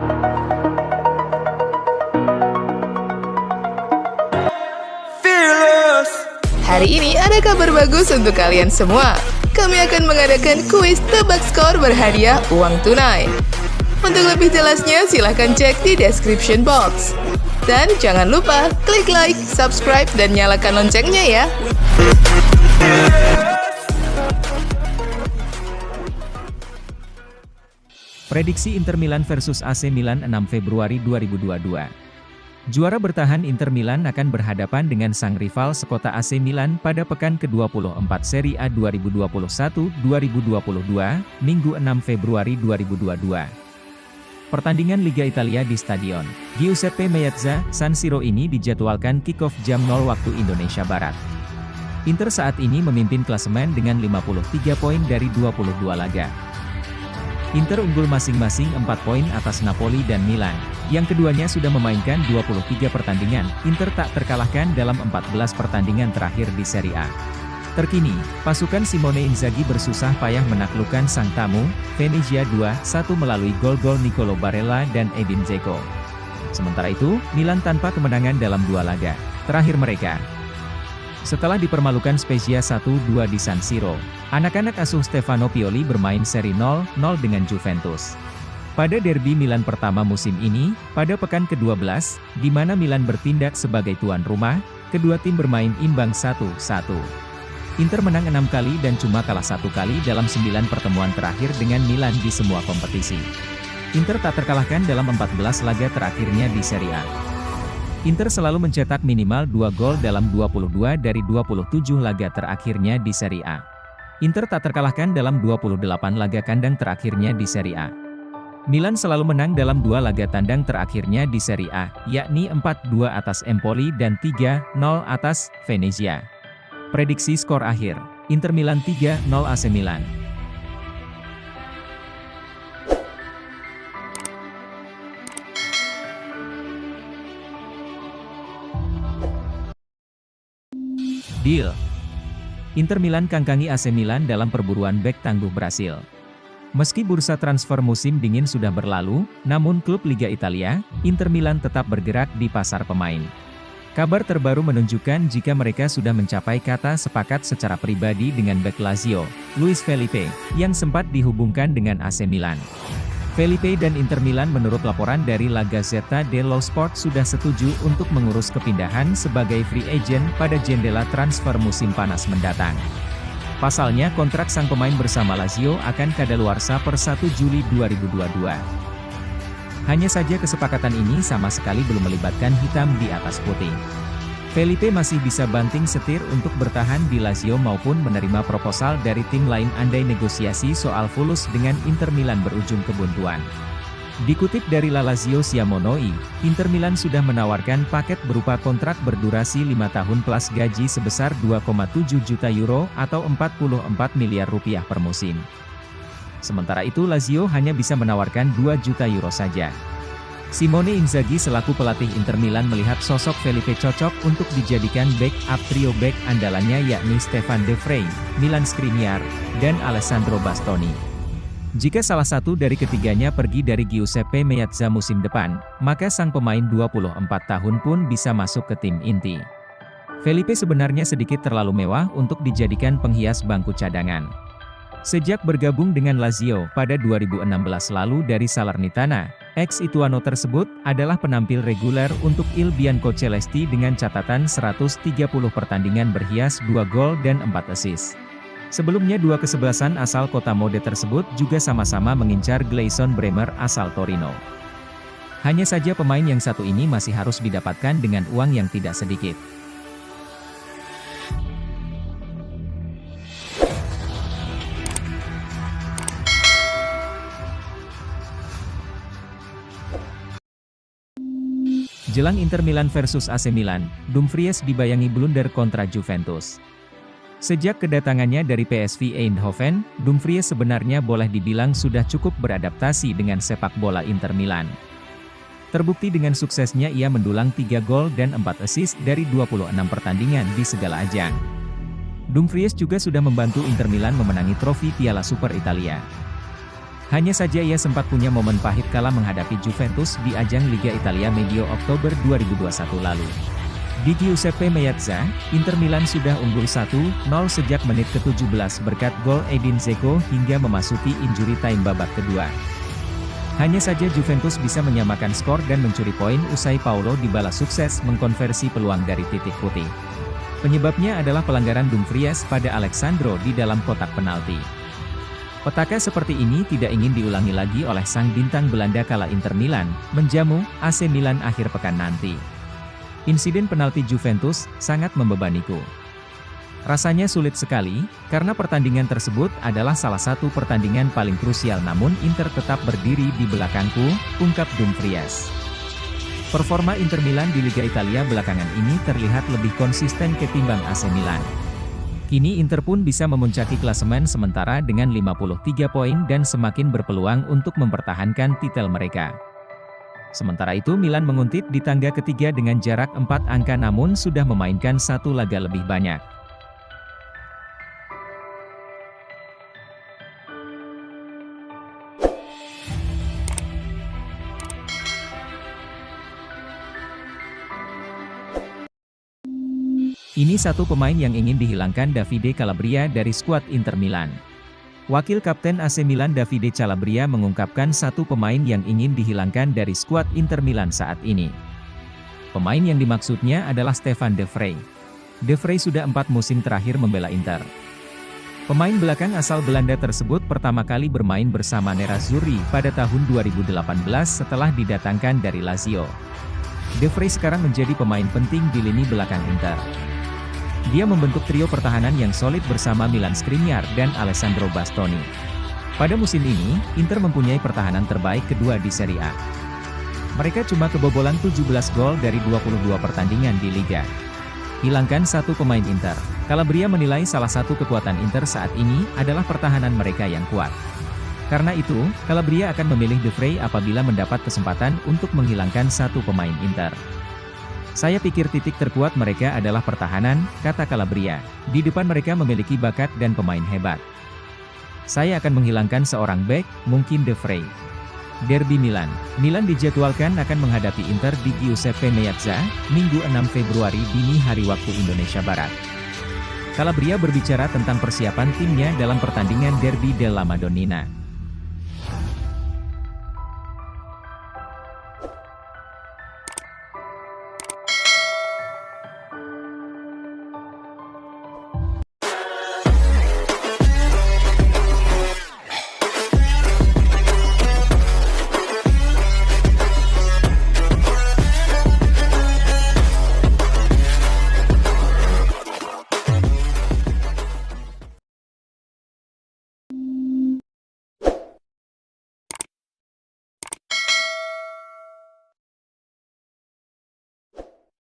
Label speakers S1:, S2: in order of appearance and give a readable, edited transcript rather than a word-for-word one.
S1: Hari ini ada kabar bagus untuk kalian semua. Kami akan mengadakan kuis tebak skor berhadiah uang tunai. Untuk lebih jelasnya silahkan cek di description box. Dan jangan lupa klik like, subscribe, dan nyalakan loncengnya ya.
S2: Prediksi Inter Milan versus AC Milan 6 Februari 2022. Juara bertahan Inter Milan akan berhadapan dengan sang rival sekota AC Milan pada pekan ke-24 Serie A 2021-2022, Minggu 6 Februari 2022. Pertandingan Liga Italia di Stadion Giuseppe Meazza, San Siro ini dijadwalkan kick-off jam 0 waktu Indonesia Barat. Inter saat ini memimpin klasemen dengan 53 poin dari 22 laga. Inter unggul masing-masing 4 poin atas Napoli dan Milan. Yang keduanya sudah memainkan 23 pertandingan, Inter tak terkalahkan dalam 14 pertandingan terakhir di Serie A. Terkini, pasukan Simone Inzaghi bersusah payah menaklukkan sang tamu, Venezia 2-1 melalui gol-gol Nicolo Barella dan Edin Dzeko. Sementara itu, Milan tanpa kemenangan dalam 2 laga terakhir mereka. Setelah dipermalukan Spezia 1-2 di San Siro, anak-anak asuh Stefano Pioli bermain seri 0-0 dengan Juventus. Pada derby Milan pertama musim ini, pada pekan ke-12, di mana Milan bertindak sebagai tuan rumah, kedua tim bermain imbang 1-1. Inter menang 6 kali dan cuma kalah 1 kali dalam 9 pertemuan terakhir dengan Milan di semua kompetisi. Inter tak terkalahkan dalam 14 laga terakhirnya di Serie A. Inter selalu mencetak minimal 2 gol dalam 22 dari 27 laga terakhirnya di Serie A. Inter tak terkalahkan dalam 28 laga kandang terakhirnya di Serie A. Milan selalu menang dalam 2 laga tandang terakhirnya di Serie A, yakni 4-2 atas Empoli dan 3-0 atas Venezia. Prediksi skor akhir, Inter Milan 3-0 AC Milan. Deal. Inter Milan kangkangi AC Milan dalam perburuan bek tangguh Brasil. Meski bursa transfer musim dingin sudah berlalu, namun klub Liga Italia, Inter Milan tetap bergerak di pasar pemain. Kabar terbaru menunjukkan jika mereka sudah mencapai kata sepakat secara pribadi dengan bek Lazio, Luis Felipe, yang sempat dihubungkan dengan AC Milan. Felipe dan Inter Milan menurut laporan dari La Gazzetta dello Sport sudah setuju untuk mengurus kepindahan sebagai free agent pada jendela transfer musim panas mendatang. Pasalnya kontrak sang pemain bersama Lazio akan kadaluarsa per 1 Juli 2022. Hanya saja kesepakatan ini sama sekali belum melibatkan hitam di atas putih. Felipe masih bisa banting setir untuk bertahan di Lazio maupun menerima proposal dari tim lain andai negosiasi soal fulus dengan Inter Milan berujung kebuntuan. Dikutip dari La Lazio Siamonoi, Inter Milan sudah menawarkan paket berupa kontrak berdurasi 5 tahun plus gaji sebesar 2,7 juta euro atau 44 miliar rupiah per musim. Sementara itu Lazio hanya bisa menawarkan 2 juta euro saja. Simone Inzaghi selaku pelatih Inter Milan melihat sosok Felipe cocok untuk dijadikan backup trio back andalannya yakni Stefan De Vrij, Milan Skriniar, dan Alessandro Bastoni. Jika salah satu dari ketiganya pergi dari Giuseppe Meazza musim depan, maka sang pemain 24 tahun pun bisa masuk ke tim inti. Felipe sebenarnya sedikit terlalu mewah untuk dijadikan penghias bangku cadangan. Sejak bergabung dengan Lazio pada 2016 lalu dari Salernitana, ex-Ituano tersebut adalah penampil reguler untuk Il Bianco Celesti dengan catatan 130 pertandingan berhias 2 gol dan 4 assist. Sebelumnya 2 kesebelasan asal kota mode tersebut juga sama-sama mengincar Gleison Bremer asal Torino. Hanya saja pemain yang satu ini masih harus didapatkan dengan uang yang tidak sedikit. Jelang Inter Milan versus AC Milan, Dumfries dibayangi blunder kontra Juventus. Sejak kedatangannya dari PSV Eindhoven, Dumfries sebenarnya boleh dibilang sudah cukup beradaptasi dengan sepak bola Inter Milan. Terbukti dengan suksesnya ia mendulang 3 gol dan 4 assist dari 26 pertandingan di segala ajang. Dumfries juga sudah membantu Inter Milan memenangi trofi Piala Super Italia. Hanya saja ia sempat punya momen pahit kala menghadapi Juventus di ajang Liga Italia medio Oktober 2021 lalu. Di Giuseppe Meazza, Inter Milan sudah unggul 1-0 sejak menit ke-17 berkat gol Edin Dzeko hingga memasuki injury time babak kedua. Hanya saja Juventus bisa menyamakan skor dan mencuri poin usai Paulo Dybala sukses mengkonversi peluang dari titik putih. Penyebabnya adalah pelanggaran Dumfries pada Alexandro di dalam kotak penalti. Petaka seperti ini tidak ingin diulangi lagi oleh sang bintang Belanda kala Inter Milan menjamu AC Milan akhir pekan nanti. Insiden penalti Juventus sangat membebaniku. Rasanya sulit sekali, karena pertandingan tersebut adalah salah satu pertandingan paling krusial namun Inter tetap berdiri di belakangku, ungkap Dumfries. Performa Inter Milan di Liga Italia belakangan ini terlihat lebih konsisten ketimbang AC Milan. Kini Inter pun bisa memuncaki klasemen sementara dengan 53 poin dan semakin berpeluang untuk mempertahankan titel mereka. Sementara itu Milan menguntit di tangga ketiga dengan jarak 4 angka namun sudah memainkan satu laga lebih banyak. Ini satu pemain yang ingin dihilangkan Davide Calabria dari skuad Inter Milan. Wakil Kapten AC Milan Davide Calabria mengungkapkan satu pemain yang ingin dihilangkan dari skuad Inter Milan saat ini. Pemain yang dimaksudnya adalah Stefan De Vrij. De Vrij sudah 4 musim terakhir membela Inter. Pemain belakang asal Belanda tersebut pertama kali bermain bersama Nerazzurri pada tahun 2018 setelah didatangkan dari Lazio. De Vrij sekarang menjadi pemain penting di lini belakang Inter. Dia membentuk trio pertahanan yang solid bersama Milan Skriniar dan Alessandro Bastoni. Pada musim ini, Inter mempunyai pertahanan terbaik kedua di Serie A. Mereka cuma kebobolan 17 gol dari 22 pertandingan di Liga. Hilangkan satu pemain Inter. Calabria menilai salah satu kekuatan Inter saat ini adalah pertahanan mereka yang kuat. Karena itu, Calabria akan memilih De Vrij apabila mendapat kesempatan untuk menghilangkan satu pemain Inter. Saya pikir titik terkuat mereka adalah pertahanan, kata Calabria. Di depan mereka memiliki bakat dan pemain hebat. Saya akan menghilangkan seorang bek, mungkin De Vrij. Derby Milan. Milan dijadwalkan akan menghadapi Inter di Giuseppe Meazza, Minggu 6 Februari dini hari waktu Indonesia Barat. Calabria berbicara tentang persiapan timnya dalam pertandingan Derby della Madonnina.